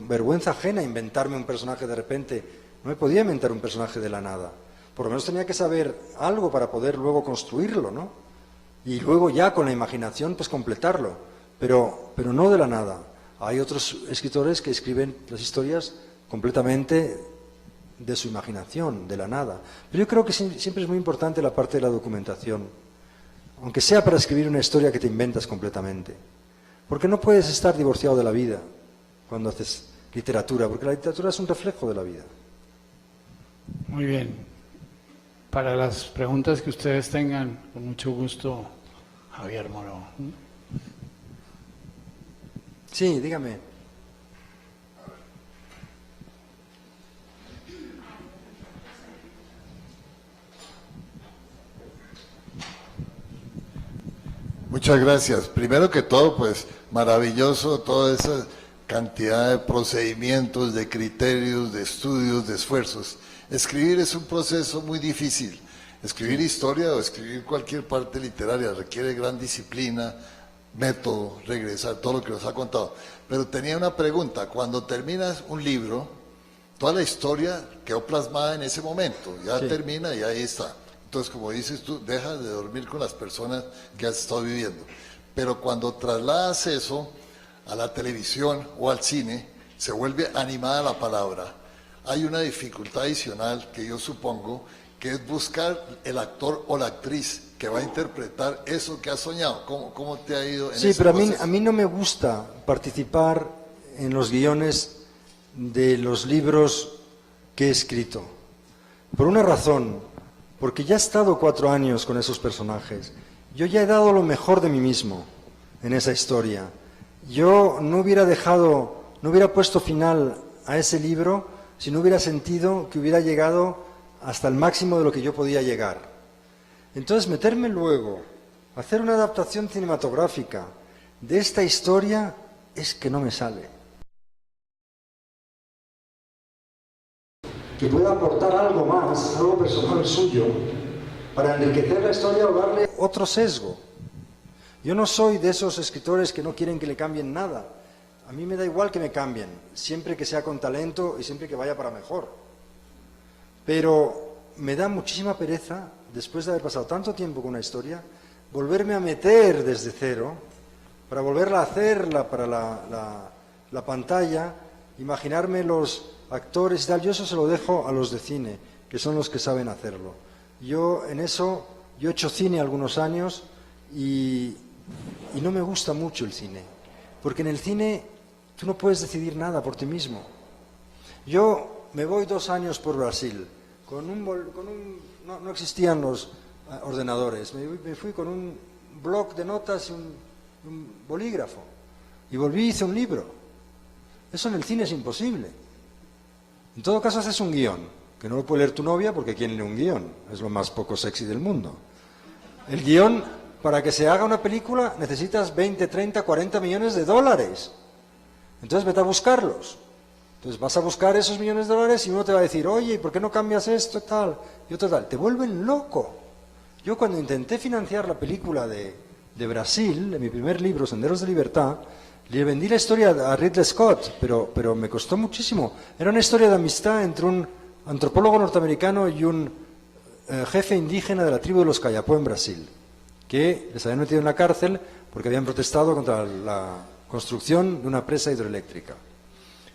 vergüenza ajena inventarme un personaje de repente. No me podía inventar un personaje de la nada. Por lo menos tenía que saber algo para poder luego construirlo, ¿no? Y luego ya con la imaginación pues completarlo, pero no de la nada. Hay otros escritores que escriben las historias completamente de su imaginación, de la nada. Pero yo creo que siempre es muy importante la parte de la documentación, aunque sea para escribir una historia que te inventas completamente. Porque no puedes estar divorciado de la vida cuando haces literatura, porque la literatura es un reflejo de la vida. Muy bien. Para las preguntas que ustedes tengan, con mucho gusto, Javier Moro. Sí, dígame. Muchas gracias. Primero que todo, pues maravilloso toda esa cantidad de procedimientos, de criterios, de estudios, de esfuerzos. Escribir es un proceso muy difícil. Escribir historia o escribir cualquier parte literaria requiere gran disciplina, método, regresar, todo lo que nos ha contado. Pero tenía una pregunta. Cuando terminas un libro, toda la historia quedó plasmada en ese momento. Ya termina y ahí está. Entonces, como dices tú, dejas de dormir con las personas que has estado viviendo. Pero cuando trasladas eso a la televisión o al cine, se vuelve animada la palabra. Hay una dificultad adicional que yo supongo que es buscar el actor o la actriz que va a interpretar eso que has soñado. ¿Cómo te ha ido en ese pero proceso? a mí no me gusta participar en los guiones de los libros que he escrito. Por una razón, porque ya he estado 4 años con esos personajes. Yo ya he dado lo mejor de mí mismo en esa historia. Yo no hubiera puesto final a ese libro si no hubiera sentido que hubiera llegado hasta el máximo de lo que yo podía llegar. Entonces, meterme luego a hacer una adaptación cinematográfica de esta historia es que no me sale. Que pueda aportar algo más, algo personal suyo, para enriquecer la historia o darle otro sesgo. Yo no soy de esos escritores que no quieren que le cambien nada. A mí me da igual que me cambien, siempre que sea con talento y siempre que vaya para mejor. Pero me da muchísima pereza, después de haber pasado tanto tiempo con una historia, volverme a meter desde cero, para volverla a hacerla para la pantalla, imaginarme los actores y tal. Yo eso se lo dejo a los de cine, que son los que saben hacerlo. Yo en eso, yo he hecho cine algunos años y no me gusta mucho el cine, porque en el cine tú no puedes decidir nada por ti mismo. Yo me voy 2 años por Brasil, no existían los ordenadores, me fui con un bloc de notas y un bolígrafo, y volví y hice un libro. Eso en el cine es imposible. En todo caso haces un guión, que no lo puede leer tu novia porque ¿quién lee un guión? Es lo más poco sexy del mundo. El guión, para que se haga una película, necesitas 20, 30, 40 millones de dólares. Entonces vete a buscarlos. Entonces vas a buscar esos millones de dólares y uno te va a decir, oye, ¿por qué no cambias esto tal? Y otro tal. Te vuelven loco. Yo cuando intenté financiar la película de Brasil, de mi primer libro, Senderos de Libertad, le vendí la historia a Ridley Scott, pero me costó muchísimo. Era una historia de amistad entre un antropólogo norteamericano y un jefe indígena de la tribu de los Kayapó en Brasil, que les habían metido en la cárcel porque habían protestado contra la construcción de una presa hidroeléctrica.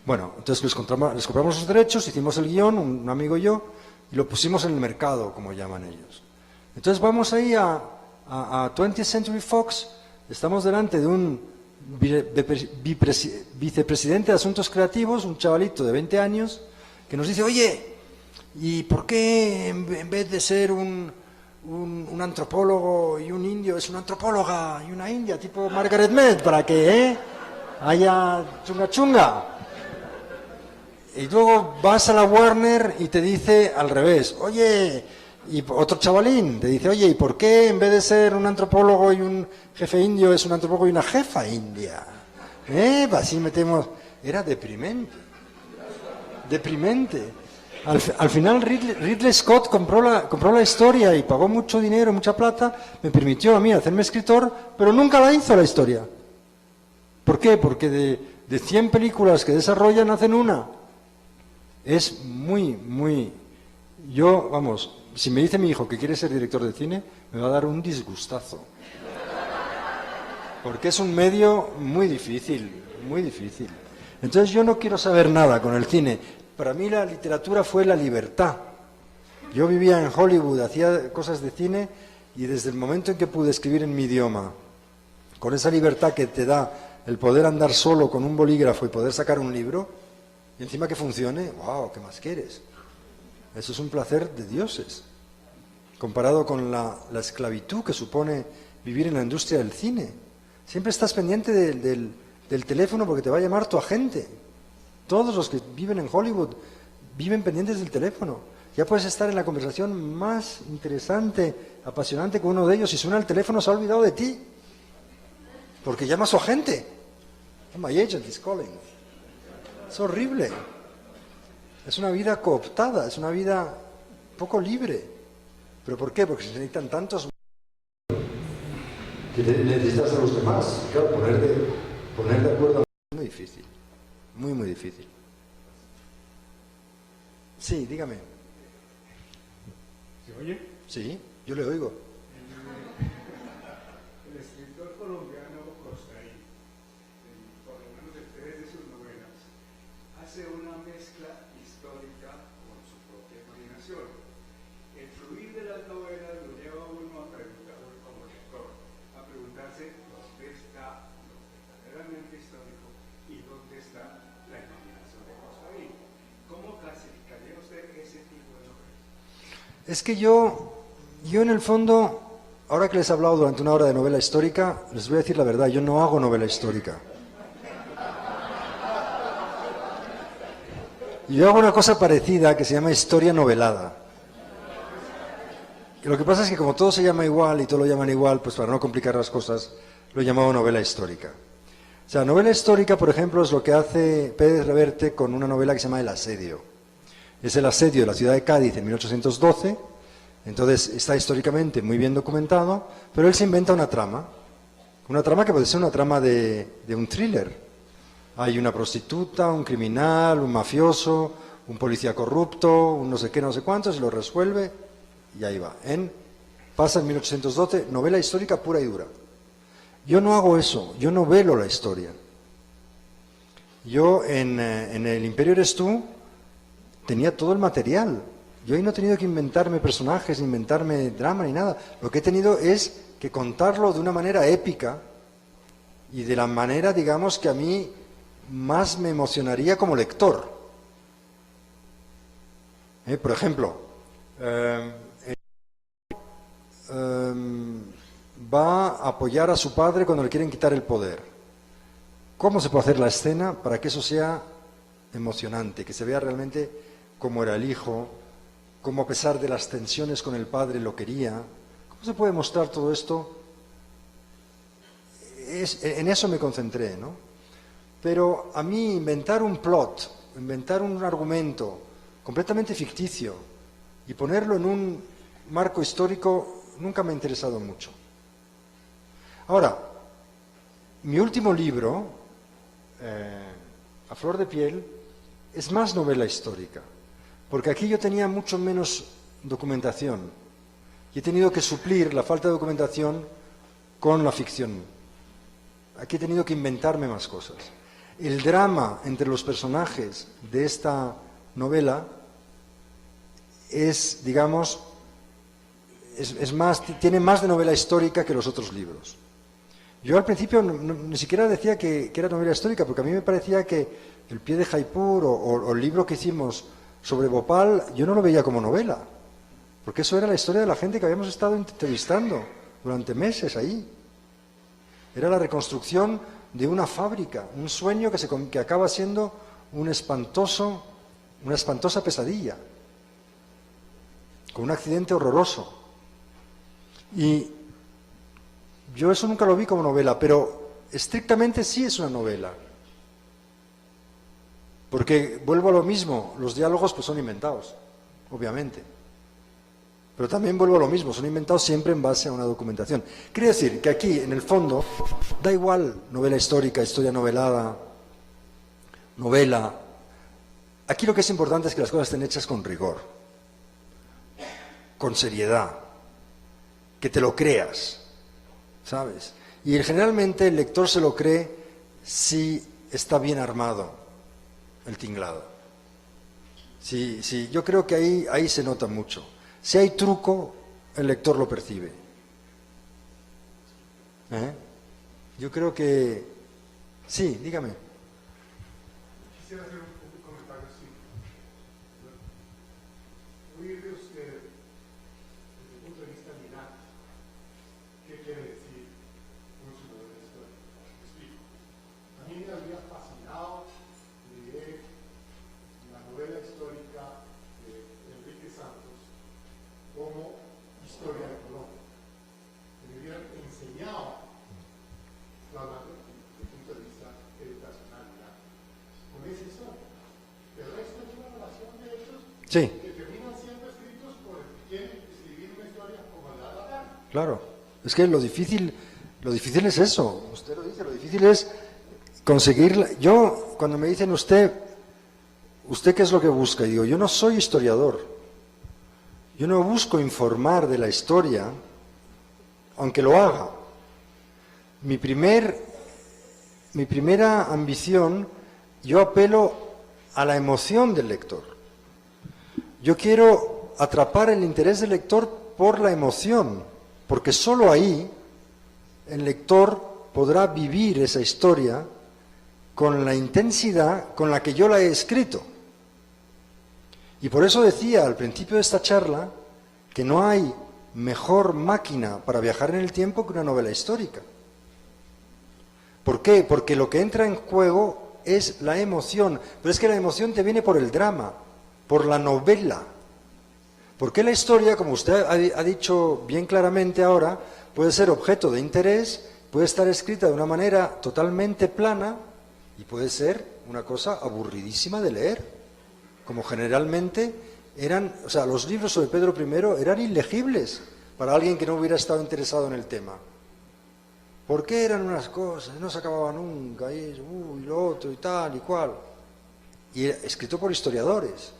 Bueno, entonces les compramos los derechos, hicimos el guión, un amigo y yo, y lo pusimos en el mercado, como llaman ellos. Entonces vamos ahí a 20th Century Fox, estamos delante de un vicepresidente de Asuntos Creativos, un chavalito de 20 años, que nos dice, oye, ¿y por qué en vez de ser un antropólogo y un indio, es una antropóloga y una india, tipo Margaret Mead, para que haya chunga chunga? Y luego vas a la Warner y te dice al revés, oye, y otro chavalín te dice, oye, ¿y por qué en vez de ser un antropólogo y un jefe indio es un antropólogo y una jefa india? Así metemos... Era deprimente. Deprimente. Al final Ridley Scott compró la historia y pagó mucho dinero, mucha plata, me permitió a mí hacerme escritor, pero nunca la hizo la historia. ¿Por qué? Porque de 100 películas que desarrollan, hacen una. Es muy... Yo, vamos, si me dice mi hijo que quiere ser director de cine, me va a dar un disgustazo. Porque es un medio muy difícil, muy difícil. Entonces yo no quiero saber nada con el cine. Para mí la literatura fue la libertad. Yo vivía en Hollywood, hacía cosas de cine y desde el momento en que pude escribir en mi idioma, con esa libertad que te da el poder andar solo con un bolígrafo y poder sacar un libro, y encima que funcione, wow, ¿qué más quieres? Eso es un placer de dioses, comparado con la esclavitud que supone vivir en la industria del cine. Siempre estás pendiente del teléfono porque te va a llamar tu agente. Todos los que viven en Hollywood viven pendientes del teléfono. Ya puedes estar en la conversación más interesante, apasionante con uno de ellos y suena el teléfono, se ha olvidado de ti. Porque llama a su agente. Oh, my agent is calling. Es horrible. Es una vida cooptada, es una vida poco libre. ¿Pero por qué? Porque se necesitan tantos... que necesitas a los demás. Claro, poner de acuerdo es muy difícil. Muy, muy difícil. Sí, dígame. ¿Se oye? Sí, yo le oigo. El escritor colombiano Costaín, por lo menos en 3 de sus novelas, hace una mezcla histórica con su propia imaginación. El fluir de las novelas lo lleva a uno a preguntar, como lector, a preguntarse dónde está lo verdaderamente histórico y dónde está la imaginación de Costaín. ¿Cómo clasificaría usted ese tipo de novelas? Es que yo en el fondo, ahora que les he hablado durante una hora de novela histórica, les voy a decir la verdad, yo no hago novela histórica. Yo hago una cosa parecida que se llama historia novelada. Y lo que pasa es que como todo se llama igual y todo lo llaman igual, pues para no complicar las cosas, lo he llamado novela histórica. O sea, novela histórica, por ejemplo, es lo que hace Pérez Reverte con una novela que se llama El asedio. Es el asedio de la ciudad de Cádiz en 1812, Entonces está históricamente muy bien documentado, pero él se inventa una trama que puede ser una trama de un thriller. Hay una prostituta, un criminal, un mafioso, un policía corrupto, un no sé qué, no sé cuántos, y lo resuelve y ahí va. Pasa en 1812, novela histórica pura y dura. Yo no hago eso, yo novelo la historia. Yo en El Imperio eres tú tenía todo el material. Yo ahí no he tenido que inventarme personajes, ni inventarme drama, ni nada. Lo que he tenido es que contarlo de una manera épica y de la manera, digamos, que a mí más me emocionaría como lector. Por ejemplo, va a apoyar a su padre cuando le quieren quitar el poder. ¿Cómo se puede hacer la escena para que eso sea emocionante, que se vea realmente cómo era el hijo, cómo a pesar de las tensiones con el padre lo quería? ¿Cómo se puede mostrar todo esto? En eso me concentré, ¿no? Pero a mí inventar un plot, inventar un argumento completamente ficticio y ponerlo en un marco histórico nunca me ha interesado mucho. Ahora, mi último libro, A Flor de Piel, es más novela histórica, porque aquí yo tenía mucho menos documentación y he tenido que suplir la falta de documentación con la ficción. Aquí he tenido que inventarme más cosas. El drama entre los personajes de esta novela es, digamos, tiene más de novela histórica que los otros libros. Yo al principio ni siquiera decía que era novela histórica, porque a mí me parecía que El pie de Jaipur o el libro que hicimos sobre Bhopal, yo no lo veía como novela, porque eso era la historia de la gente que habíamos estado entrevistando durante meses ahí. Era la reconstrucción de una fábrica, un sueño que acaba siendo una espantosa pesadilla, con un accidente horroroso. Y yo eso nunca lo vi como novela, pero estrictamente sí es una novela. Porque vuelvo a lo mismo, los diálogos pues son inventados, obviamente. Pero también vuelvo a lo mismo, son inventados siempre en base a una documentación. Quiere decir que aquí, en el fondo, da igual novela histórica, historia novelada, novela. Aquí lo que es importante es que las cosas estén hechas con rigor, con seriedad, que te lo creas, ¿sabes? Y generalmente el lector se lo cree si está bien armado el tinglado. Sí, yo creo que ahí se nota mucho. Si hay truco, el lector lo percibe. Yo creo que... Sí, dígame. Quisiera hacer un comentario así. Oír de usted, desde el punto de vista didáctico, ¿qué quiere decir un novela histórica? Me explico. A mí me habría fascinado leer la novela histórica de Enrique Santos como historia de Colombia. Me hubieran enseñado, hablando desde el punto de vista educacional, con esa historia. El resto es una relación de hechos que terminan siendo escritos por el que quiere escribir una historia como le da la gana. Claro, es que lo difícil es eso. Usted lo dice, lo difícil es conseguirla. Yo, cuando me dicen ¿usted qué es lo que busca? Y digo, yo no soy historiador. Yo no busco informar de la historia, aunque lo haga. Mi primera ambición, yo apelo a la emoción del lector. Yo quiero atrapar el interés del lector por la emoción, porque solo ahí el lector podrá vivir esa historia con la intensidad con la que yo la he escrito. Y por eso decía al principio de esta charla que no hay mejor máquina para viajar en el tiempo que una novela histórica. ¿Por qué? Porque lo que entra en juego es la emoción, pero es que la emoción te viene por el drama, por la novela. Porque la historia, como usted ha dicho bien claramente ahora, puede ser objeto de interés, puede estar escrita de una manera totalmente plana y puede ser una cosa aburridísima de leer, como generalmente o sea, los libros sobre Pedro I eran ilegibles para alguien que no hubiera estado interesado en el tema. ¿Por qué eran unas cosas? No se acababa nunca, y lo otro, y tal, y cual. Y era escrito por historiadores.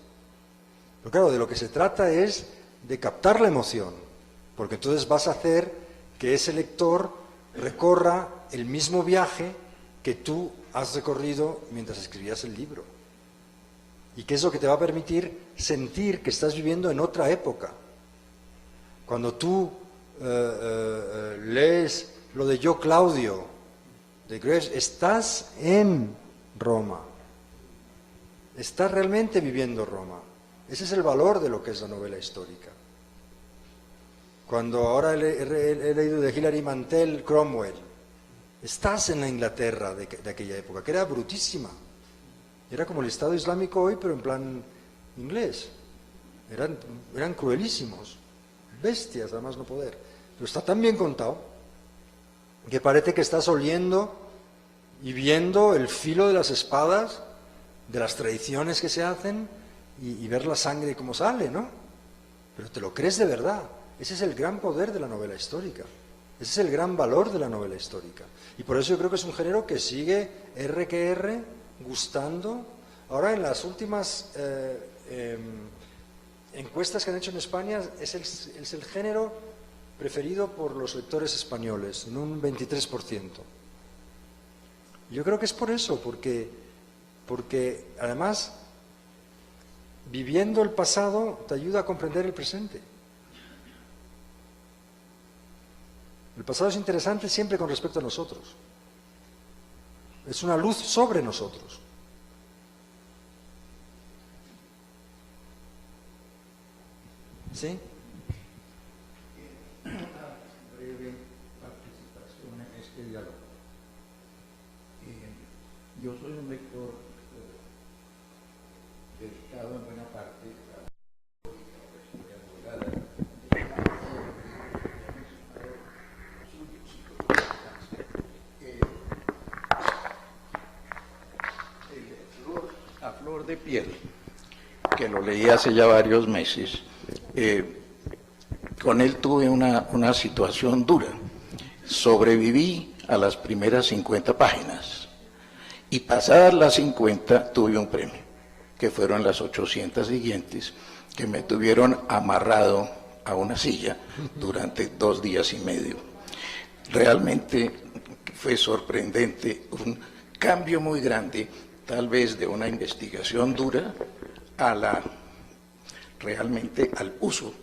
Pero claro, de lo que se trata es de captar la emoción, porque entonces vas a hacer que ese lector recorra el mismo viaje que tú has recorrido mientras escribías el libro. Y que es lo que te va a permitir sentir que estás viviendo en otra época. Cuando tú lees lo de Yo Claudio, de Greuze, estás en Roma. Estás realmente viviendo Roma. Ese es el valor de lo que es la novela histórica. Cuando ahora he leído de Hilary Mantel, Cromwell, estás en la Inglaterra de aquella época, que era brutísima. Era como el Estado Islámico hoy, pero en plan inglés. Eran cruelísimos, bestias, además no poder. Pero está tan bien contado que parece que estás oliendo y viendo el filo de las espadas, de las tradiciones que se hacen y ver la sangre como sale, ¿no? Pero te lo crees de verdad. Ese es el gran poder de la novela histórica. Ese es el gran valor de la novela histórica. Y por eso yo creo que es un género que sigue R que R gustando. Ahora en las últimas encuestas que han hecho en España es el género preferido por los lectores españoles, en un 23%. Yo creo que es por eso, porque además viviendo el pasado te ayuda a comprender el presente. El pasado es interesante siempre con respecto a nosotros. Es una luz sobre nosotros. ¿Sí? Breve participación en este diálogo. Yo soy un lector dedicado en buena parte a la historia dorada. A flor de piel, que lo leí hace ya varios meses, con él tuve una situación dura. Sobreviví a las primeras 50 páginas y pasadas las 50 tuve un premio, que fueron las 800 siguientes, que me tuvieron amarrado a una silla durante 2 días y medio. Realmente fue sorprendente, un cambio muy grande, tal vez de una investigación dura realmente al uso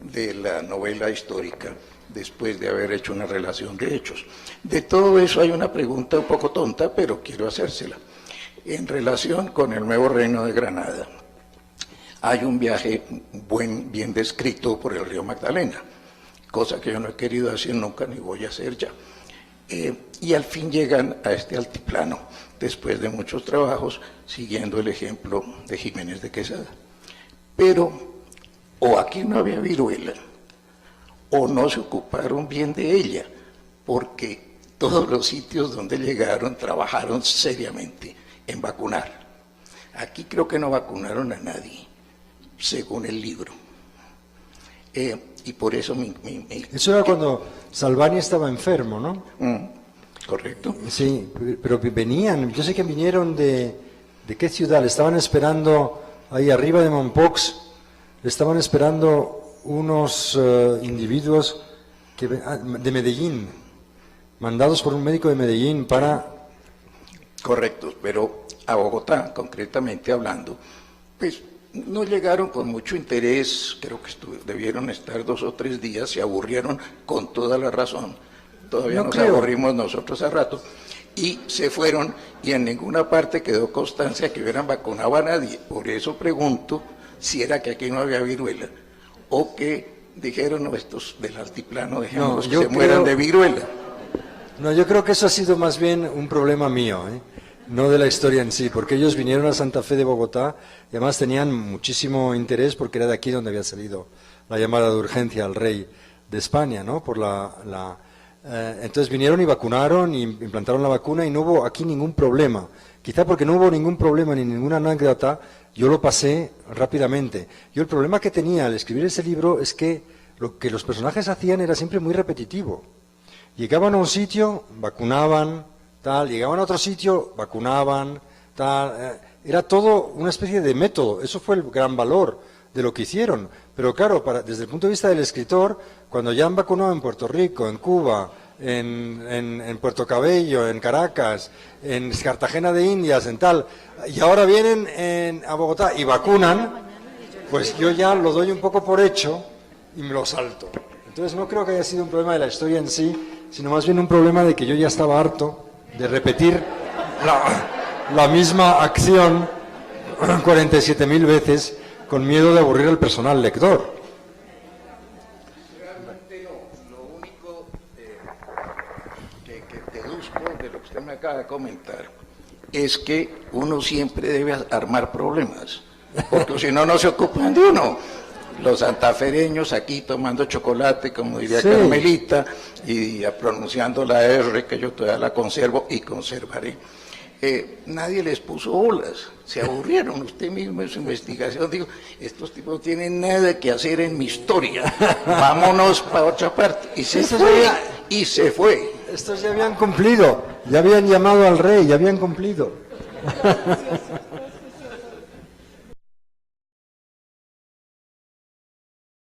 de la novela histórica, después de haber hecho una relación de hechos. De todo eso hay una pregunta un poco tonta, pero quiero hacérsela. En relación con el Nuevo Reino de Granada, hay un viaje bien descrito por el río Magdalena, cosa que yo no he querido hacer nunca ni voy a hacer ya. Y al fin llegan a este altiplano, después de muchos trabajos, siguiendo el ejemplo de Jiménez de Quesada. Pero o aquí no había viruela, o no se ocuparon bien de ella, porque todos los sitios donde llegaron trabajaron seriamente en vacunar. Aquí creo que no vacunaron a nadie, según el libro. Y por eso Eso era cuando Salvani estaba enfermo, ¿no? ¿Correcto? Sí, pero venían, yo sé que vinieron de qué ciudad, le estaban esperando ahí arriba de Mompox, le estaban esperando unos individuos de Medellín, mandados por un médico de Medellín para... Correcto, pero a Bogotá, concretamente hablando, pues no llegaron con mucho interés, creo que debieron estar 2 o 3 días, se aburrieron con toda la razón, todavía nos aburrimos nosotros a rato, y se fueron, y en ninguna parte quedó constancia que hubieran vacunado a nadie. Por eso pregunto si era que aquí no había viruela, o que dijeron, no, estos del altiplano, dejemos que se mueran de viruela. No, yo creo que eso ha sido más bien un problema mío, no de la historia en sí, porque ellos vinieron a Santa Fe de Bogotá y además tenían muchísimo interés porque era de aquí donde había salido la llamada de urgencia al rey de España, ¿no? Por la Entonces vinieron y vacunaron y implantaron la vacuna y no hubo aquí ningún problema. Quizá porque no hubo ningún problema ni ninguna anécdota, yo lo pasé rápidamente. Yo el problema que tenía al escribir ese libro es que lo que los personajes hacían era siempre muy repetitivo. Llegaban a un sitio, vacunaban, tal, llegaban a otro sitio, vacunaban, tal. Era todo una especie de método, eso fue el gran valor de lo que hicieron. Pero claro, desde el punto de vista del escritor, cuando ya han vacunado en Puerto Rico, en Cuba, en Puerto Cabello, en Caracas, en Cartagena de Indias, en tal, y ahora vienen a Bogotá y vacunan, pues yo ya lo doy un poco por hecho y me lo salto. Entonces no creo que haya sido un problema de la historia en sí, sino más bien un problema de que yo ya estaba harto de repetir la misma acción 47.000 veces con miedo de aburrir al personal lector. Realmente no. Lo único que deduzco de lo que usted me acaba de comentar es que uno siempre debe armar problemas, porque si no, no se ocupan de uno. Los santafereños aquí tomando chocolate, como diría Sí. Carmelita, y pronunciando la R, que yo todavía la conservo y conservaré. Nadie les puso bolas, se aburrieron. Usted mismo en su investigación dijo, estos tipos no tienen nada que hacer en mi historia, vámonos para otra parte. Y se fue. Estos ya habían cumplido, ya habían llamado al rey, ya habían cumplido.